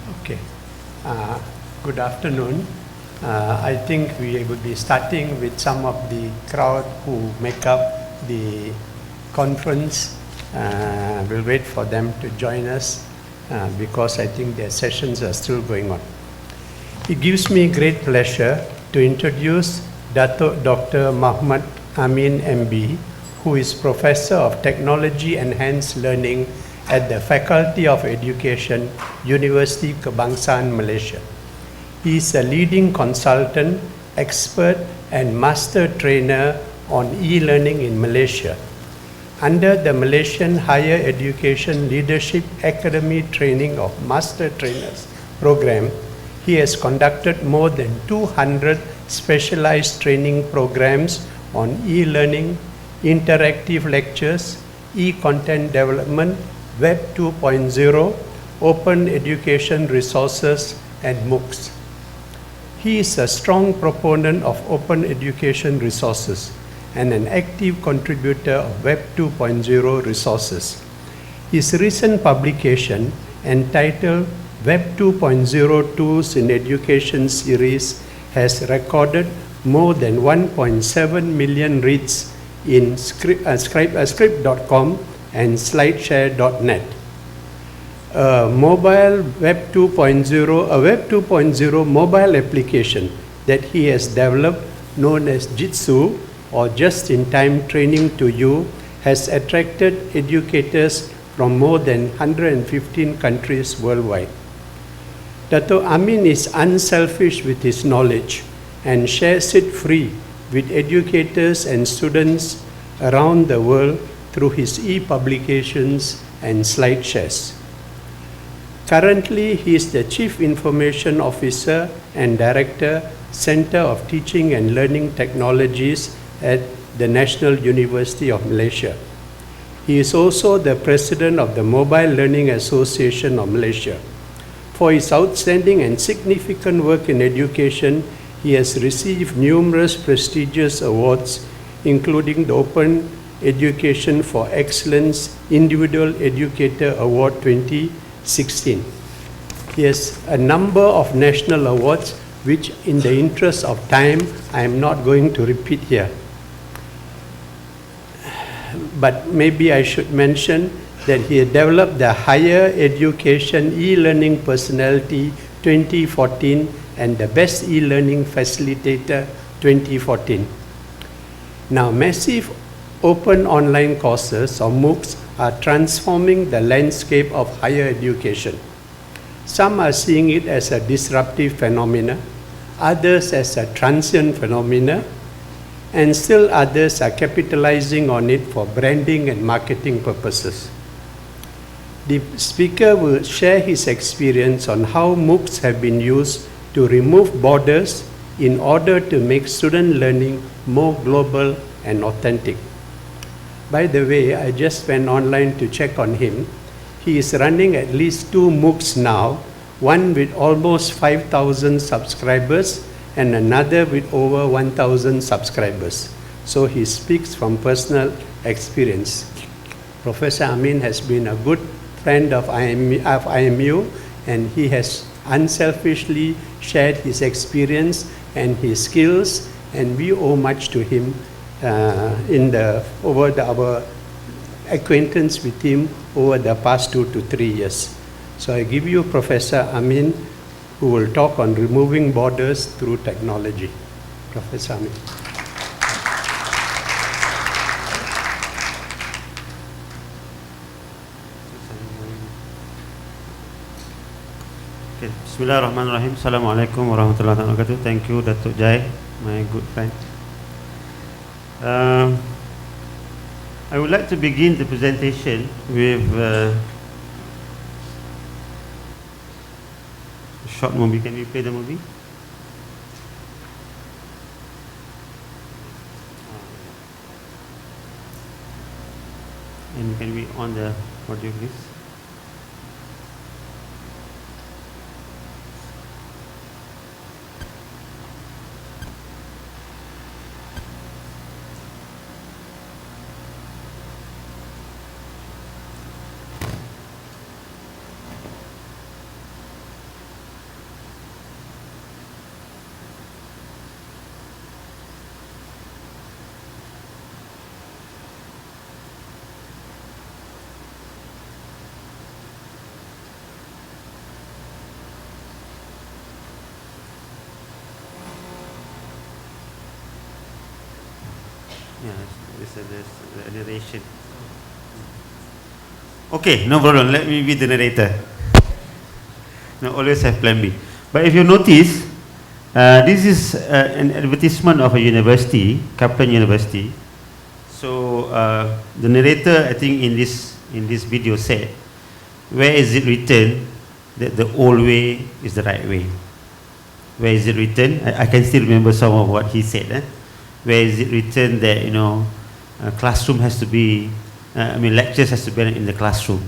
Okay. Good afternoon. I think we will be starting with some of the crowd who make up the conference. We'll wait for them to join us because I think their sessions are still going on. It gives me great pleasure to introduce Dr. Muhammad Amin MB, who is Professor of Technology Enhanced Learning at the Faculty of Education, University Kebangsaan, Malaysia. He is a leading consultant, expert, and master trainer on e-learning in Malaysia. Under the Malaysian Higher Education Leadership Academy Training of Master Trainers program, he has conducted more than 200 specialized training programs on e-learning, interactive lectures, e-content development, Web 2.0, open education resources, and MOOCs. He is a strong proponent of open education resources and an active contributor of Web 2.0 resources. His recent publication, entitled Web 2.0 Tools in Education series, has recorded more than 1.7 million reads in script.com and slideshare.net. A Web 2.0 mobile application that he has developed, known as Jitsu, or Just-in-Time Training to You, has attracted educators from more than 115 countries worldwide. Dr. Amin is unselfish with his knowledge and shares it free with educators and students around the world through his e-publications and slide shares. Currently, he is the Chief Information Officer and Director, Center of Teaching and Learning Technologies at the National University of Malaysia. He is also the President of the Mobile Learning Association of Malaysia. For his outstanding and significant work in education, he has received numerous prestigious awards, including the Open Education for Excellence Individual Educator Award 2016. He has a number of national awards, which in the interest of time, I am not going to repeat here. But maybe I should mention that he developed the Higher Education E-Learning Personality 2014 and the Best E-Learning Facilitator 2014. Now, massive open online courses or MOOCs are transforming the landscape of higher education. Some are seeing it as a disruptive phenomenon, others as a transient phenomenon, and still others are capitalizing on it for branding and marketing purposes. The speaker will share his experience on how MOOCs have been used to remove borders in order to make student learning more global and authentic. By the way, I just went online to check on him. He is running at least 2 MOOCs now, one with almost 5,000 subscribers and another with over 1,000 subscribers. So he speaks from personal experience. Professor Amin has been a good friend of IMU, and he has unselfishly shared his experience and his skills, and we owe much to him over our acquaintance with him over the past 2 to 3 years. So I give you Professor Amin, who will talk on removing borders through technology. Professor Amin. Okay. Bismillahirrahmanirrahim. Assalamualaikum warahmatullahi wabarakatuh. Thank you, Datuk Jai, my good friend. I would like to begin the presentation with a short movie. Can we play the movie? And can we on the audio, please? Yeah, there's a narration. Okay, no problem. Let me be the narrator. No, always have plan B. But if you notice, this is an advertisement of a university, Kaplan University. So the narrator, I think, in this video said, where is it written that the old way is the right way? Where is it written? I can still remember some of what he said. Where is it written that, you know, classroom has to be, lectures has to be in the classroom?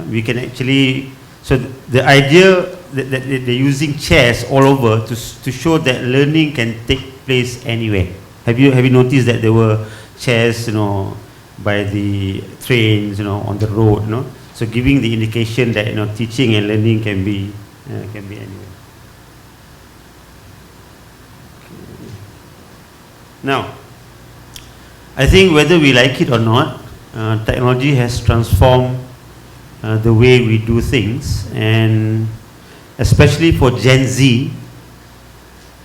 We can actually, so the idea that they're using chairs all over to show that learning can take place anywhere. Have you noticed that there were chairs, you know, by the trains, you know, on the road, you know? So giving the indication that, you know, teaching and learning can be anywhere. Now, I think whether we like it or not, technology has transformed the way we do things, and especially for Gen Z.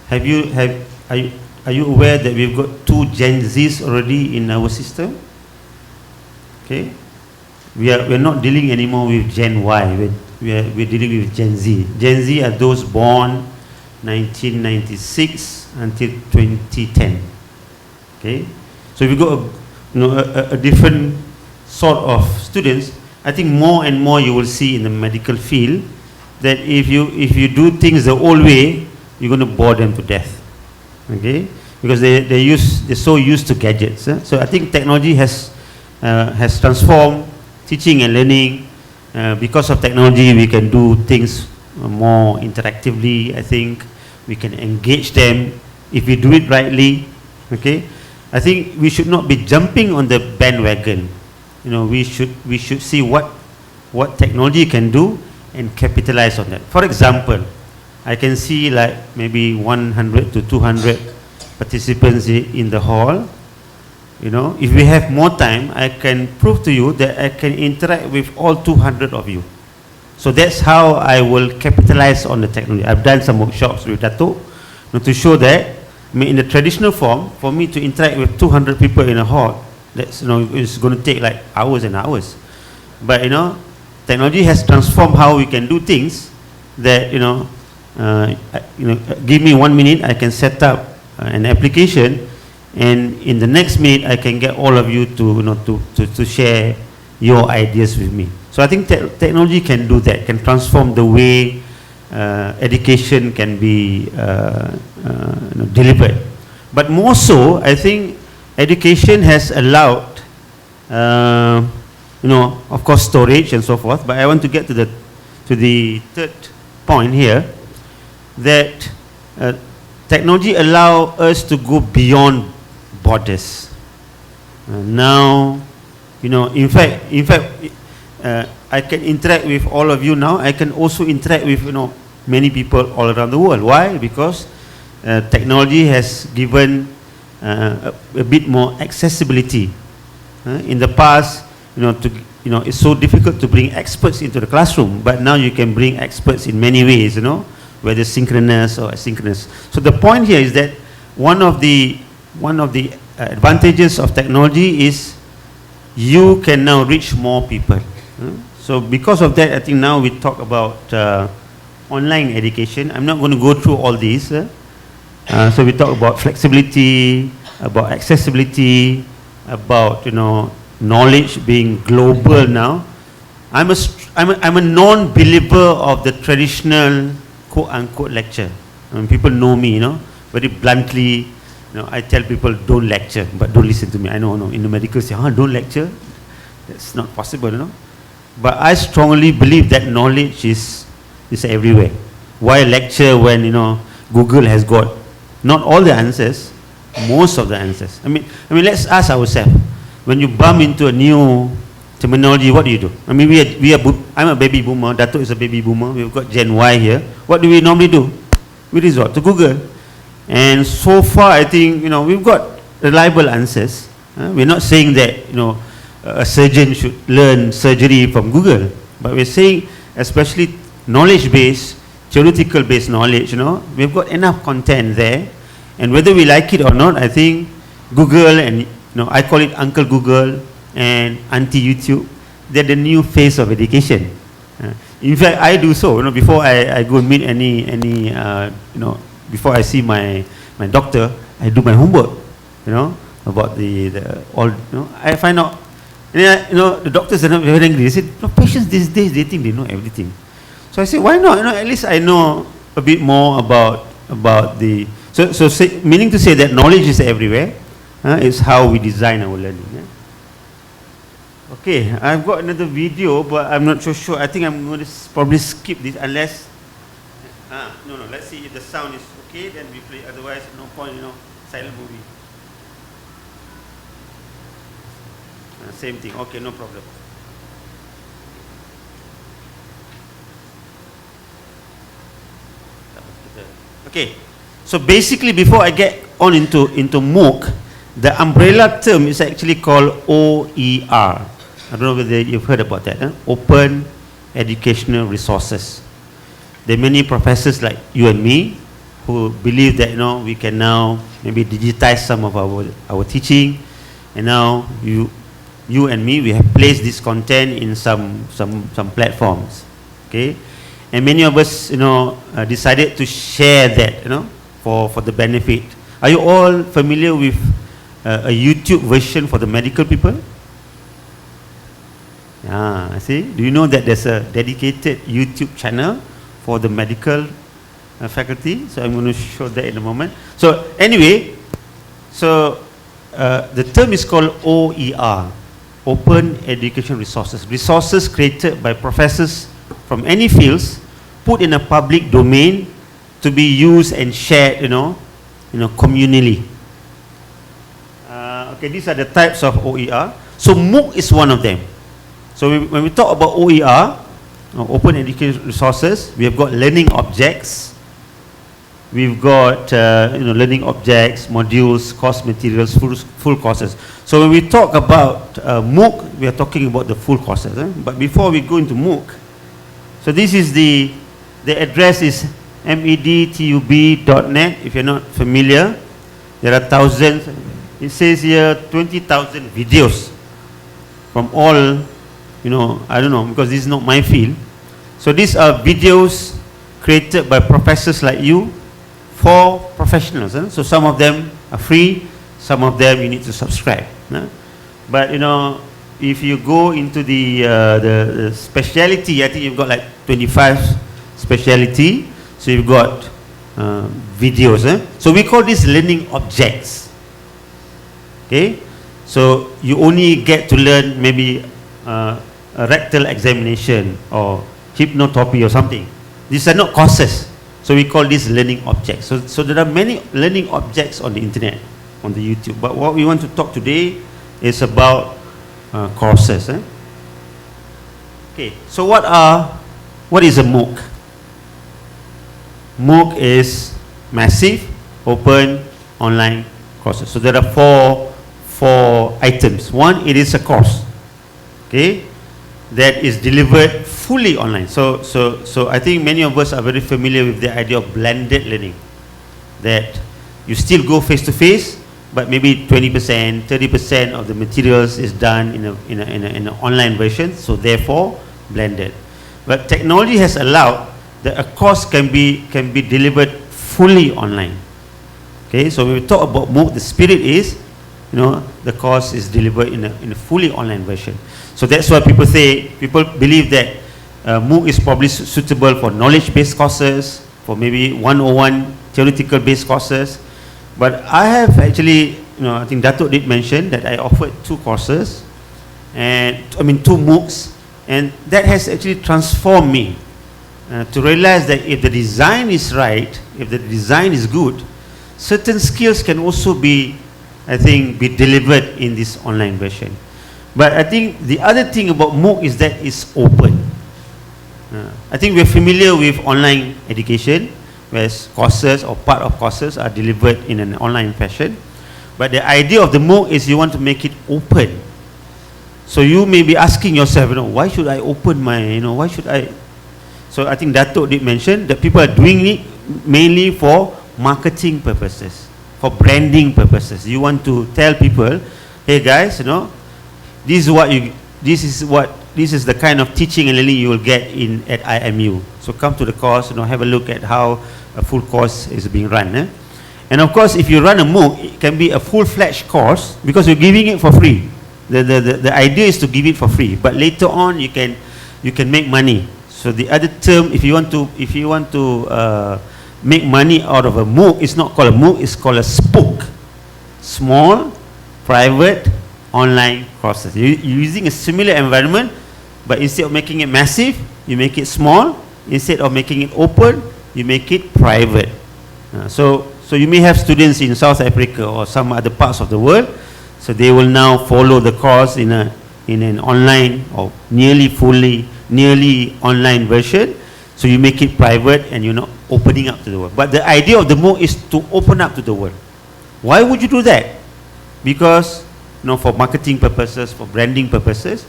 Are you aware that we've got 2 Gen Zs already in our system? Okay, we're not dealing anymore with Gen Y. We're dealing with Gen Z. Gen Z are those born 1996 until 2010. Okay, so we got a different sort of students. I think more and more you will see in the medical field that if you do things the old way, you're going to bore them to death. Okay, because they're so used to gadgets. So I think technology has transformed teaching and learning. Because of technology, we can do things more interactively. I think we can engage them if we do it rightly. Okay, I think we should not be jumping on the bandwagon. You know, we should see what technology can do and capitalize on that. For example, I can see like maybe 100 to 200 participants in the hall. You know, if we have more time, I can prove to you that I can interact with all 200 of you. So that's how I will capitalize on the technology. I've done some workshops with Dato' to show that, I mean, in the traditional form, for me to interact with 200 people in a hall, that's, you know, it's going to take like hours and hours. But, you know, technology has transformed how we can do things that, give me 1 minute, I can set up an application, and in the next minute I can get all of you to share your ideas with me. So I think technology can do that, can transform the way education can be delivered. But more so, I think education has allowed, of course, storage and so forth. But I want to get to the third point here, that technology allows us to go beyond borders. Now, in fact, I can interact with all of you now. I can also interact with many people all around the world. Why? Because technology has given a bit more accessibility. In the past, it's so difficult to bring experts into the classroom, but now you can bring experts in many ways, whether synchronous or asynchronous. So the point here is that one of the advantages of technology is you can now reach more people. So because of that, I think now we talk about online education. I'm not going to go through all these. So we talk about flexibility, about accessibility, about knowledge being global now. I'm a non-believer of the traditional quote-unquote lecture. People know me, very bluntly. I tell people don't lecture, but don't listen to me. I know, in the medical say, don't lecture. That's not possible, But I strongly believe that knowledge is everywhere. Why lecture when Google has got not all the answers, most of the answers. I mean, let's ask ourselves. When you bump into a new terminology, what do? I'm a baby boomer. Dato' is a baby boomer. We've got Gen Y here. What do we normally do? We resort to Google. And so far, I think we've got reliable answers. We're not saying that a surgeon should learn surgery from Google, but we're saying, especially knowledge-based, theoretical-based knowledge. We've got enough content there, and whether we like it or not, I think Google and I call it Uncle Google and Auntie YouTube. They're the new face of education. In fact, I do so. Before I go meet any before I see my doctor, I do my homework. About the all. I find out. The doctors are not very angry. They said, patients these days they think they know everything. So I said, why not? At least I know a bit more about the. Meaning to say that knowledge is everywhere. It's how we design our learning. Okay, I've got another video, but I'm not so sure. I think I'm going to probably skip this unless. No. Let's see if the sound is okay. Then we play. Otherwise, no point. Silent movie. Same thing. Okay, no problem. Okay. So basically, before I get on into MOOC, the umbrella term is actually called OER. I don't know whether you've heard about that. Open Educational Resources. There are many professors like you and me who believe that we can now maybe digitize some of our teaching, and now you and me, we have placed this content in some platforms, okay, and many of us decided to share that for the benefit. Are you all familiar with a YouTube version for the medical people? I see. Do you know that there's a dedicated YouTube channel for the medical faculty? So I'm going to show that in a moment. So anyway, the term is called OER, Open Education Resources. Resources created by professors from any fields, put in a public domain to be used and shared, communally. Okay, these are the types of OER. So MOOC is one of them. So when we talk about OER, Open Education Resources, we have got learning objects. We've got learning objects, modules, course materials, full courses. So when we talk about MOOC, we are talking about the full courses. But before we go into MOOC, so this is the address is medtub.net. If you're not familiar, there are thousands. It says here 20,000 videos from all, I don't know, because this is not my field. So these are videos created by professors like you for professionals. So some of them are free, some of them you need to subscribe. But if you go into the speciality, I think you've got like 25 speciality. So you've got videos. So we call these learning objects. Okay, so you only get to learn maybe a rectal examination or hypnotherapy or something. These are not courses. So we call these learning objects. So there are many learning objects on the internet, on the YouTube. But what we want to talk today is about courses. Okay, so what is a MOOC? MOOC is massive open online courses. So there are four items. One, it is a course, okay, that is delivered fully online. So I think many of us are very familiar with the idea of blended learning, that you still go face to face, but maybe 20%, 30% of the materials is done in an online version. So therefore, blended. But technology has allowed that a course can be delivered fully online. Okay, so when we talk about MOOC, the spirit is, the course is delivered in a fully online version. So that's why people believe that MOOC is probably suitable for knowledge-based courses, for maybe 101 theoretical-based courses. But I have actually, I think Datuk did mention that I offered 2 courses, and 2 MOOCs, and that has actually transformed me to realize that if the design is right, if the design is good, certain skills can also be delivered in this online version. But I think the other thing about MOOC is that it's open. I think we're familiar with online education, where courses or part of courses are delivered in an online fashion. But the idea of the MOOC is you want to make it open. So you may be asking yourself, why should I open my, why should I? So I think Datuk did mention that people are doing it mainly for marketing purposes, for branding purposes. You want to tell people, hey guys, you know, this is the kind of teaching and learning you will get at IMU. So come to the course, you know, have a look at how a full course is being run. And of course, if you run a MOOC, it can be a full-fledged course because you're giving it for free. The idea is to give it for free, but later on you can make money. So the other term, if you want to make money out of a MOOC, it's not called a MOOC, it's called a SPOOC, small private online courses. You're using a similar environment, but instead of making it massive, you make it small. Instead of making it open, you make it private. So you may have students in South Africa or some other parts of the world, so they will now follow the course in an online or nearly online version. So you make it private and you're not opening up to the world. But the idea of the MOOC is to open up to the world. Why would you do that? Because, you know, for marketing purposes, for branding purposes,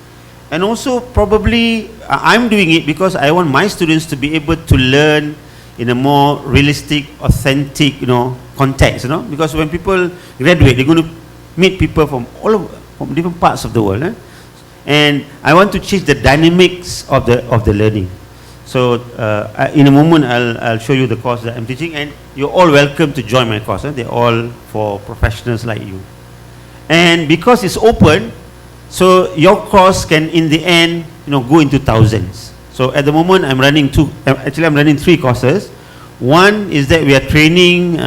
and also probably I'm doing it because I want my students to be able to learn in a more realistic, authentic, you know, context, you know, because when people graduate, they're going to meet people from from different parts of the world, and I want to change the dynamics of the learning. So in a moment, I'll show you the course that I'm teaching, and you're all welcome to join my course. They're all for professionals like you. And because it's open, so your course can, in the end, you know, go into thousands. So at the moment, I'm running three courses. One is that we are training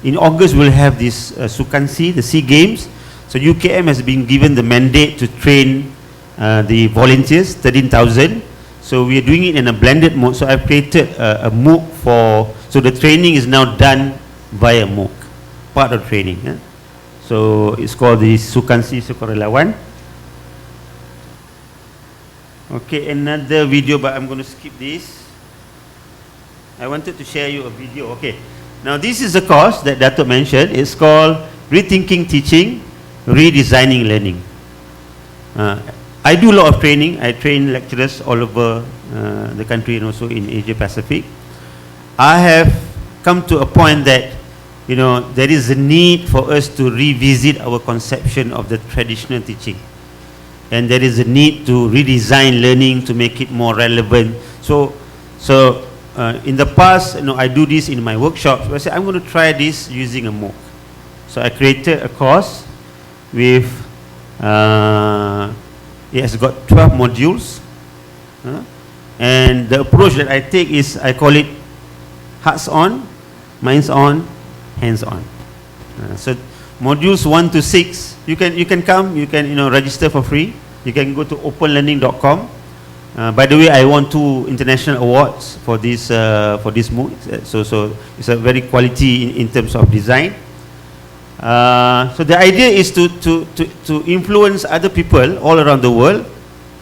in August we'll have this Sukansi, the SEA Games. So UKM has been given the mandate to train the volunteers, 13,000. So we are doing it in a blended mode. So I've created a MOOC so the training is now done via MOOC, part of training. So it's called the Sukansi Sukarelawan. Okay, another video, but I'm going to skip this. I wanted to share you a video. Okay, now this is a course that Dato' mentioned. It's called Rethinking Teaching, Redesigning Learning. I do a lot of training. I train lecturers all over the country and also in Asia Pacific. I have come to a point that, you know, there is a need for us to revisit our conception of the traditional teaching. And there is a need to redesign learning to make it more relevant. So in the past, you know, I do this in my workshops. I say, I'm going to try this using a MOOC. So I created a course with, it has got 12 modules. And the approach that I take is, I call it hearts on, minds on, hands on. So modules 1 to 6, you can come, you can, you know, register for free. You can go to openlearning.com. By the way, I won 2 international awards for this MOOC. So it's a very quality in terms of design. So the idea is to influence other people all around the world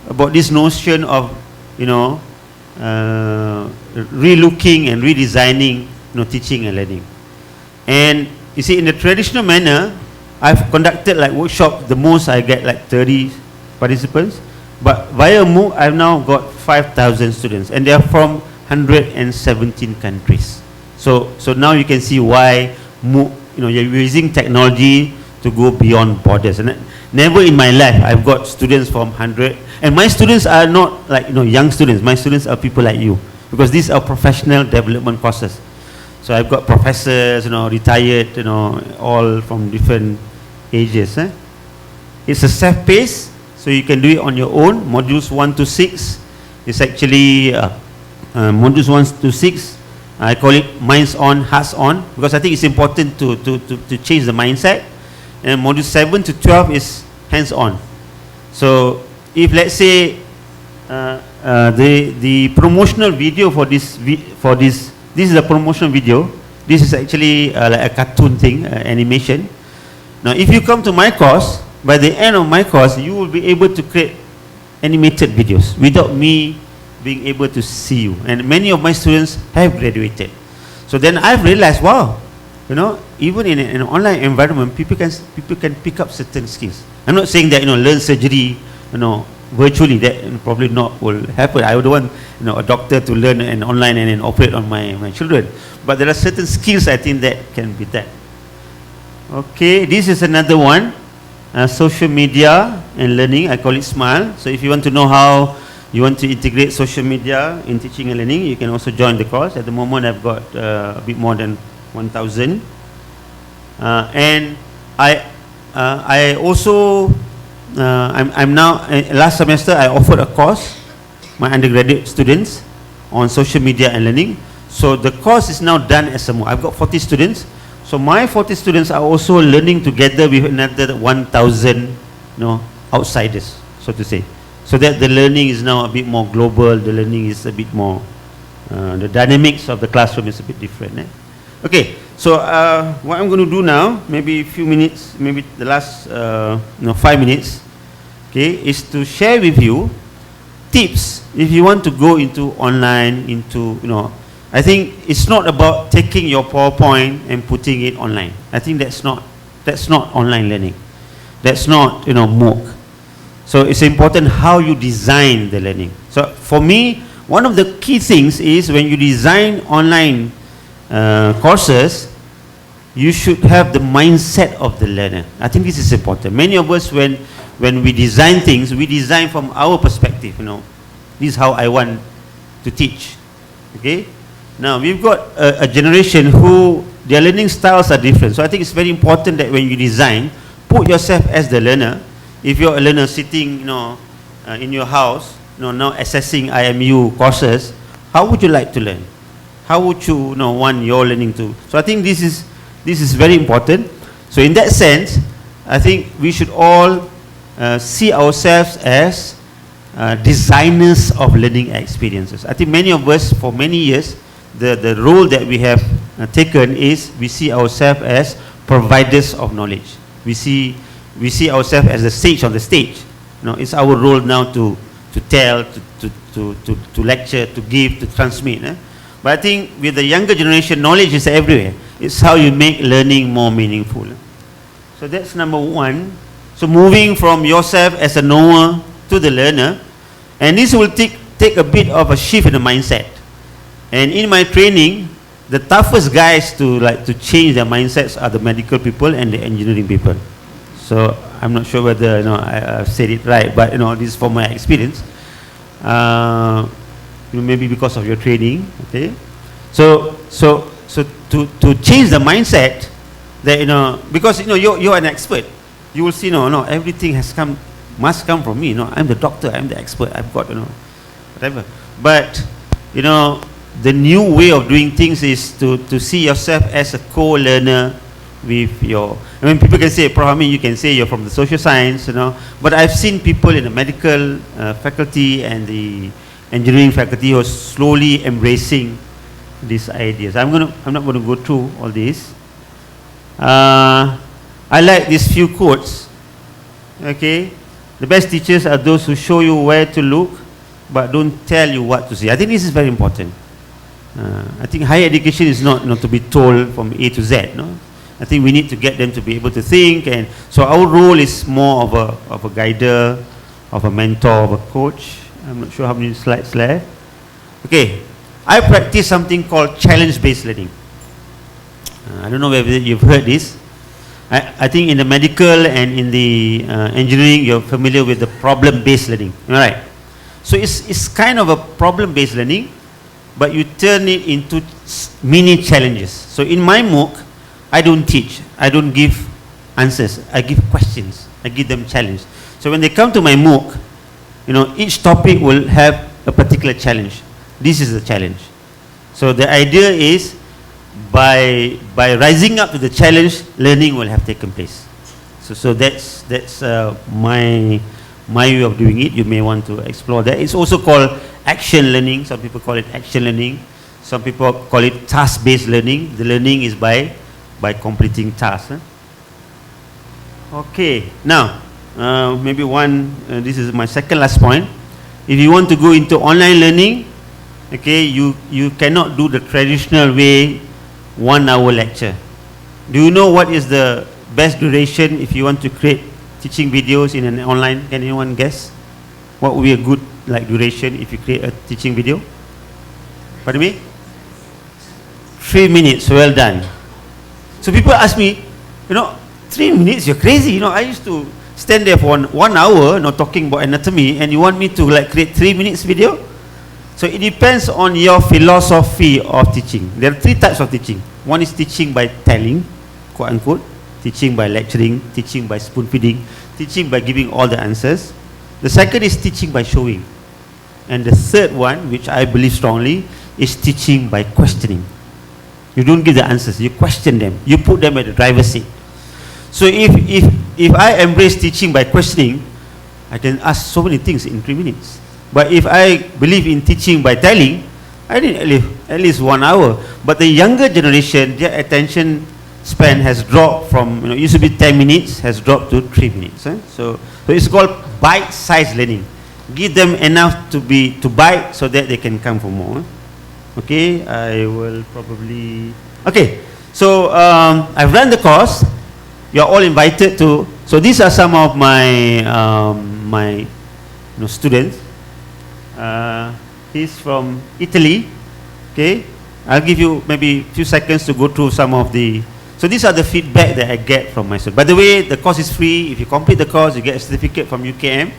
about this notion of, you know, relooking and redesigning, you know, teaching and learning. And you see, in the traditional manner, I've conducted like workshops. The most I get like 30 participants, but via MOOC I've now got 5,000 students, and they are from 117 countries. So now you can see why MOOC, you know, you're using technology to go beyond borders. And never in my life I've got students from 100, and my students are not like, you know, young students. My students are people like you, because these are professional development courses. So I've got professors, you know, retired, you know, all from different ages. It's a self-paced, so you can do it on your own. Modules 1 to 6 is actually modules 1 to 6. I call it minds on, hearts on, because I think it's important to change the mindset. And module 7 to 12 is hands on. So if, let's say, the promotional video for this is a promotional video. This is actually like a cartoon thing, animation. Now, if you come to my course, by the end of my course, you will be able to create animated videos without me being able to see you. And many of my students have graduated. So then I've realized, wow, you know, even in an online environment, people can pick up certain skills. I'm not saying that, you know, learn surgery, you know, virtually. That probably not will happen. I would want a doctor to learn and online and then operate on my children. But there are certain skills I think that can be done. Okay, this is another one. Social media and learning. I call it SMILE. So if you want to know how you want to integrate social media in teaching and learning, you can also join the course. At the moment, I've got a bit more than 1,000. And I also, I'm now, last semester I offered a course, my undergraduate students, on social media and learning. So the course is now done as a MOOC. I've got 40 students. So my 40 students are also learning together with another 1,000 outsiders, so to say. So that the learning is now a bit more global, the learning is a bit more, the dynamics of the classroom is a bit different. Okay, so what I'm going to do now, maybe a few minutes, maybe the last 5 minutes, okay, is to share with you tips if you want to go into online, into, I think it's not about taking your PowerPoint and putting it online. I think that's not online learning. That's not, MOOC. So it's important how you design the learning. So for me, one of the key things is when you design online courses, you should have the mindset of the learner. I think this is important. Many of us, when we design things, we design from our perspective. This is how I want to teach. Okay. Now we've got a generation who their learning styles are different. So I think it's very important that when you design, put yourself as the learner. If you're a learner sitting, in your house, now assessing IMU courses, how would you like to learn? How would you, want your learning to? So I think this is very important. So in that sense, I think we should all see ourselves as designers of learning experiences. I think many of us, for many years, the role that we have taken is we see ourselves as providers of knowledge. We see ourselves as the sage on the stage. It's our role now to tell, to lecture, to give, to transmit. But I think with the younger generation, knowledge is everywhere. It's how you make learning more meaningful. So that's number one. So moving from yourself as a knower to the learner, and this will take a bit of a shift in the mindset. And in my training, the toughest guys to change their mindsets are the medical people and the engineering people. So I'm not sure whether I've said it right, but this is from my experience. Maybe because of your training. Okay. So to change the mindset, that because you're an expert, you will see everything must come from me. I'm the doctor, I'm the expert, I've got whatever. But the new way of doing things is to see yourself as a co-learner with your. I mean, people can say, Prof, you can say you're from the social science, but I've seen people in the medical faculty and the engineering faculty who are slowly embracing these ideas. I'm not going to go through all this. I like these few quotes. Okay, the best teachers are those who show you where to look, but don't tell you what to see. I think this is very important. I think higher education is not to be told from A to Z. I think we need to get them to be able to think, and so our role is more of a guider, of a mentor, of a coach. I'm not sure how many slides left. Okay, I practice something called challenge-based learning. I don't know whether you've heard this. I think in the medical and in the engineering, you're familiar with the problem-based learning. All right. So it's kind of a problem-based learning, but you turn it into mini challenges. So in my MOOC, I don't teach, I don't give answers, I give questions, I give them challenge. So when they come to my MOOC, each topic will have a particular challenge. This is the challenge. So the idea is by rising up to the challenge, learning will have taken place. So that's my way of doing it. You may want to explore that. It's also called action learning. Some people call it action learning. Some people call it task-based learning. The learning is by completing tasks. Okay, now maybe this is my second last point. If you want to go into online learning, okay, you cannot do the traditional way, 1 hour lecture. Do you know what is the best duration if you want to create teaching videos in an online? Can anyone guess? What would be a good like duration if you create a teaching video? Pardon me? 3 minutes, well done. So people ask me, 3 minutes, you're crazy. I used to stand there for 1 hour, talking about anatomy, and you want me to like create 3 minutes video? So it depends on your philosophy of teaching. There are 3 types of teaching. One is teaching by telling, quote unquote, teaching by lecturing, teaching by spoon feeding, teaching by giving all the answers. The second is teaching by showing. And the third one, which I believe strongly, is teaching by questioning. You don't give the answers, you question them, you put them at the driver's seat. So if I embrace teaching by questioning, I can ask so many things in 3 minutes. But if I believe in teaching by telling, I need at least 1 hour. But the younger generation, their attention span has dropped from, it used to be 10 minutes, has dropped to 3 minutes. So it's called bite-sized learning. Give them enough to bite so that they can come for more. Okay, I will probably... Okay, so I've run the course. You're all invited to... So these are some of my students. He's from Italy. Okay, I'll give you maybe a few seconds to go through some of the... So these are the feedback that I get from my students. By the way, the course is free. If you complete the course, you get a certificate from UKM.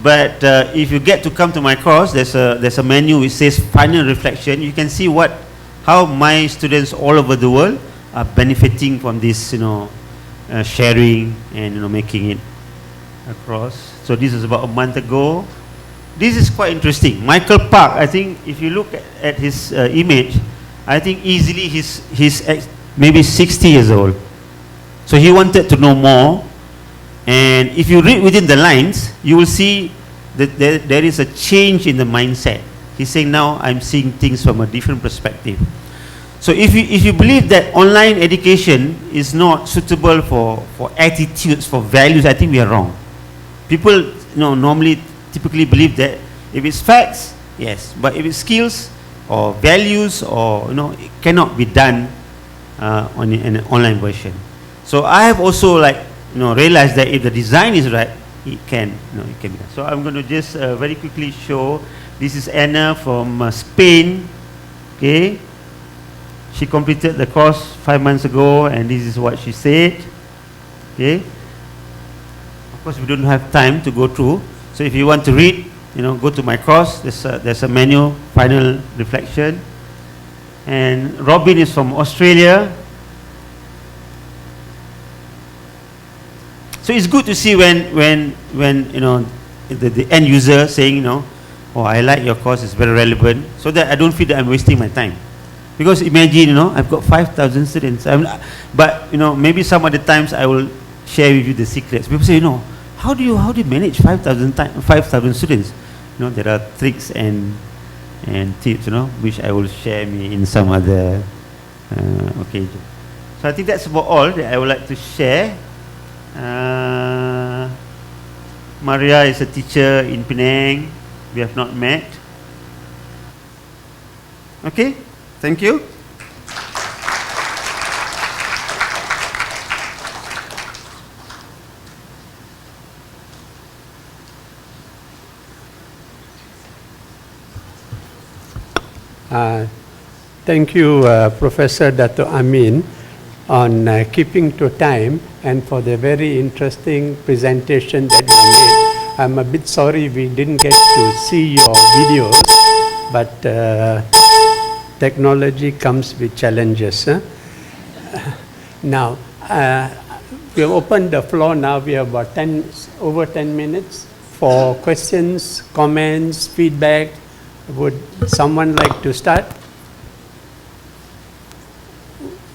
But if you get to come to my course, there's a menu which says final reflection. You can see how my students all over the world are benefiting from this, sharing and making it across. So this is about a month ago. This is quite interesting. Michael Park, I think if you look at his image, I think easily he's maybe 60 years old. So he wanted to know more. And if you read within the lines, you will see that there is a change in the mindset. He's saying, now I'm seeing things from a different perspective. So if you believe that online education is not suitable for attitudes, for values, I think we are wrong. People normally typically believe that if it's facts, yes, but if it's skills or values or it cannot be done on an online version. So I have also realize that if the design is right, it can be done. So I'm going to just very quickly show. This is Anna from Spain. Okay, she completed the course 5 months ago, and this is what she said. Okay, of course we don't have time to go through. So if you want to read, go to my course. There's a menu, final reflection. And Robin is from Australia. So it's good to see when the end user saying, oh, I like your course, it's very relevant, so that I don't feel that I'm wasting my time. Because imagine, I've got 5,000 students, but maybe some of the times I will share with you the secrets. People say, how do you manage 5,000 students? There are tricks and tips, which I will share in some other occasion. So I think that's about all that I would like to share. Maria is a teacher in Penang. We have not met. Okay, thank you. Thank you, Professor Dato Amin, on keeping to time and for the very interesting presentation that you made. I'm a bit sorry we didn't get to see your videos, but technology comes with challenges. Now, we have opened the floor now. We have about over 10 minutes for questions, comments, feedback. Would someone like to start?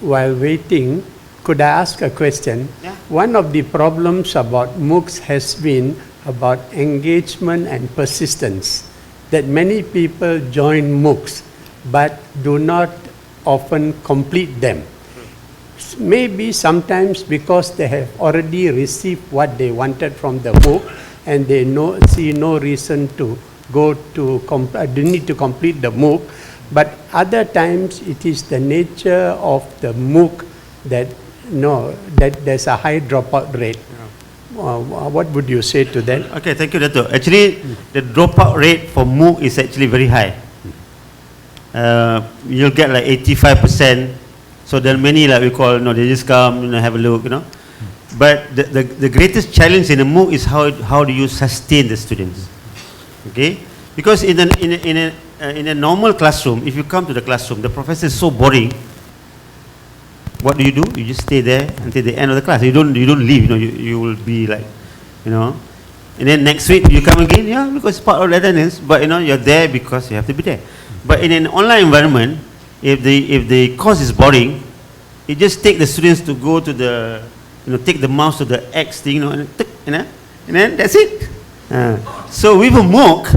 While waiting, could I ask a question? Yeah. One of the problems about MOOCs has been about engagement and persistence, that many people join MOOCs but do not often complete them. Maybe sometimes because they have already received what they wanted from the MOOC and they see no reason to they need to complete the MOOC. But other times it is the nature of the MOOC that there's a high dropout rate. what would you say to them? Okay, thank you, Dato'. Actually, the dropout rate for MOOC is actually very high. You'll get like 85%. So there are many, like we call, they just come, have a look, But the greatest challenge in a MOOC is how do you sustain the students, okay? Because in a normal classroom, if you come to the classroom, the professor is so boring. What do? You just stay there until the end of the class. You don't leave. You will be like, And then next week you come again, because it's part of the attendance. But you're there because you have to be there. But in an online environment, if the course is boring, you just take the students to go to the, take the mouse to the X thing, and then that's it. So with a MOOC,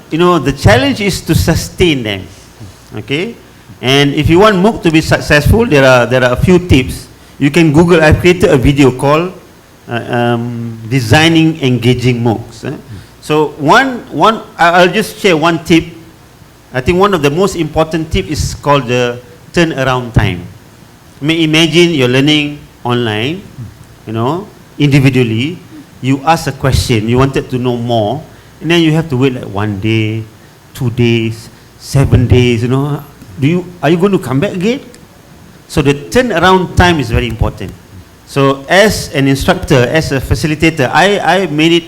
the challenge is to sustain them, okay? And if you want MOOC to be successful, there are a few tips. You can Google. I've created a video called "Designing Engaging MOOCs." So I'll just share one tip. I think one of the most important tips is called the turnaround time. Imagine you're learning online, individually. You ask a question, you wanted to know more, and then you have to wait like 1 day, 2 days, 7 days. Are you going to come back again? So the turnaround time is very important. So as an instructor, as a facilitator, I made it.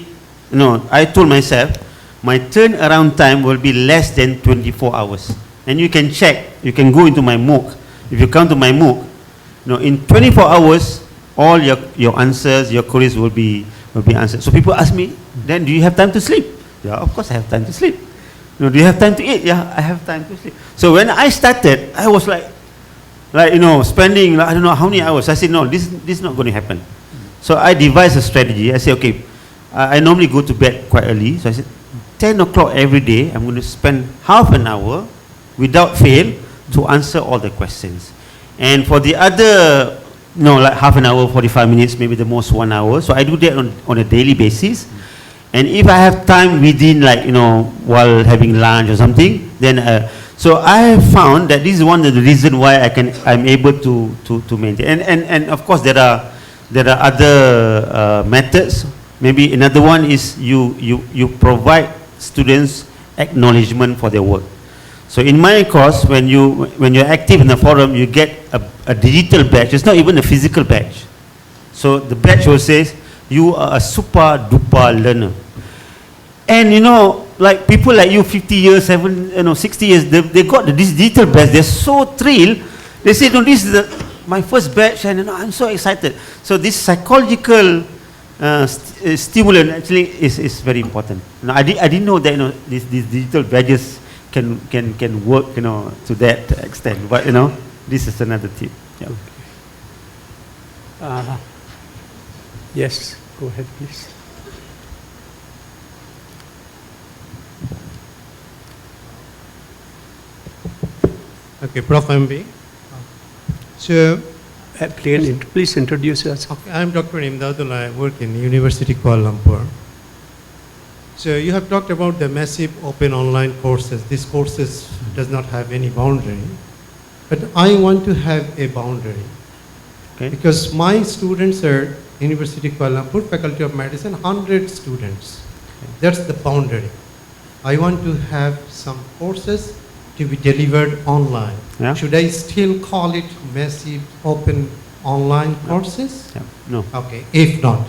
I told myself my turnaround time will be less than 24 hours. And you can check. You can go into my MOOC. If you come to my MOOC, in 24 hours, all your answers, your queries will be answered. So people ask me, then do you have time to sleep? Yeah, of course I have time to sleep. Do you have time to eat? Yeah, I have time to sleep. So when I started, I was like spending I don't know how many hours. I said, no, this is not going to happen. So I devised a strategy. I said, okay, I normally go to bed quite early. So I said, 10 o'clock every day, I'm going to spend half an hour without fail to answer all the questions. And for the other, like half an hour, 45 minutes, maybe the most 1 hour. So I do that on a daily basis. And if I have time within, while having lunch or something, then so I have found that this is one of the reasons why I'm able to maintain. And of course there are other methods. Maybe another one is you provide students acknowledgement for their work. So in my course, when you're active in the forum, you get a digital badge. It's not even a physical badge. So the badge will say you are a super duper learner. And like people like you, 50 years, 60 years, they got this digital badge. They're so thrilled. They say, this is my first badge, and I'm so excited. So this psychological stimulant actually is very important. I didn't know that these digital badges can work to that extent. But this is another tip. Yeah. Yes, go ahead, please. Okay, Prof. MB. So, please introduce yourself. Okay, I'm Dr. Imdadullah. I work in University Kuala Lumpur. So you have talked about the massive open online courses. These courses does not have any boundary, but I want to have a boundary. Okay. Because my students are University Kuala Lumpur, Faculty of Medicine, 100 students. Okay. That's the boundary. I want to have some courses to be delivered online. Yeah. Should I still call it massive open online courses? Yeah. No. Okay, if not.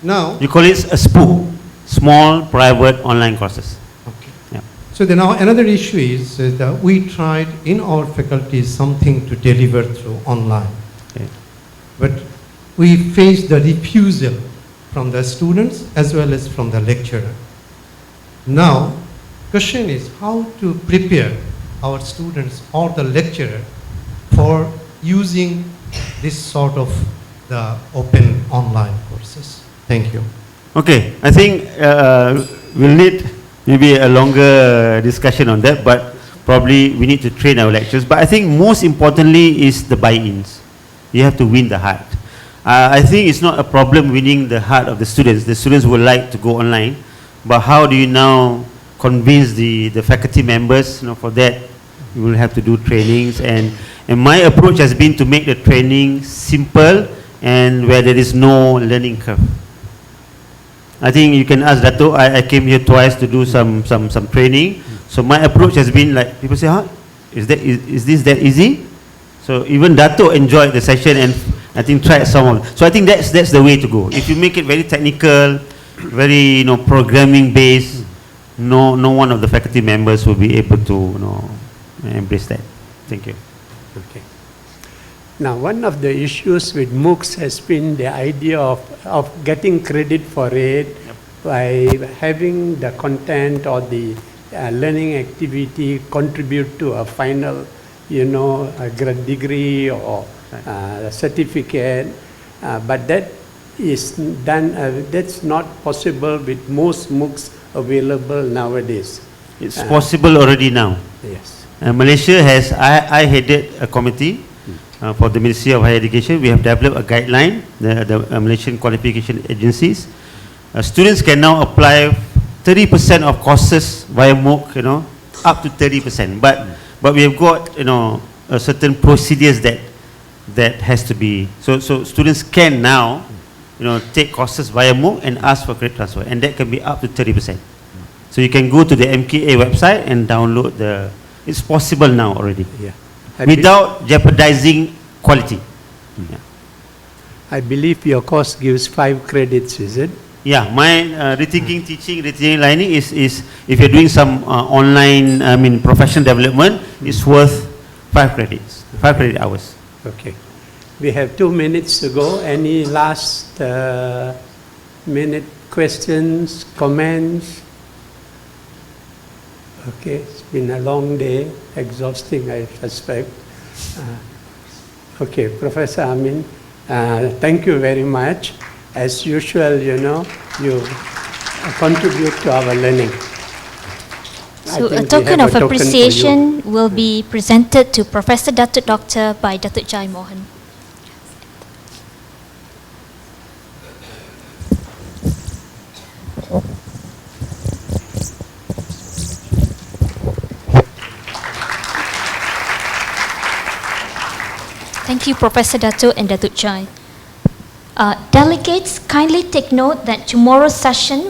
Now, you call it a SPOO, small private online courses. Okay. Yeah. So then now another issue is that we tried in our faculty something to deliver through online. Okay. But we faced the refusal from the students as well as from the lecturer. Now, question is how to prepare our students or the lecturer for using this sort of the open online courses. Thank you. Okay, I think we'll need maybe a longer discussion on that, but probably we need to train our lecturers. But I think most importantly is the buy-ins. You have to win the heart. I think it's not a problem winning the heart of the students. The students would like to go online, but how do you now convince the faculty members? For that, you will have to do trainings. And my approach has been to make the training simple and where there is no learning curve. I think you can ask Dato'. I came here twice to do some training. So my approach has been like, people say, huh, is this that easy? So even Dato' enjoyed the session and I think tried some of it. So I think that's the way to go. If you make it very technical, very programming based, no one of the faculty members will be able to embrace that. Thank you. Okay. Now, one of the issues with MOOCs has been the idea of getting credit for it by having the content or the learning activity contribute to a final, a grad degree or a certificate. But that is done. That's not possible with most MOOCs available nowadays. It's possible already now. Yes. Malaysia has. I headed a committee. For the Ministry of Higher Education, we have developed a guideline, the Malaysian qualification agencies. Students can now apply 30% of courses via MOOC, up to 30%. But we have got, a certain procedures that has to be. So students can now, take courses via MOOC and ask for credit transfer, and that can be up to 30%. So you can go to the MKA website and download it's possible now already. Yeah. Without jeopardizing quality. Yeah. I believe your course gives 5 credits, is it? Yeah, my rethinking teaching, rethinking learning is if you're doing some online, professional development, it's worth 5 credits, 5 credit hours. Okay. We have 2 minutes to go. Any last minute questions, comments? Okay, it's been a long day, exhausting, I suspect. Okay, Professor Amin, thank you very much. As usual, you contribute to our learning. So a token of appreciation will be presented to Professor Datuk Dr. by Datuk Jai Mohan. Thank you, Professor Dato' and Datuk Jai. Delegates, kindly take note that tomorrow's session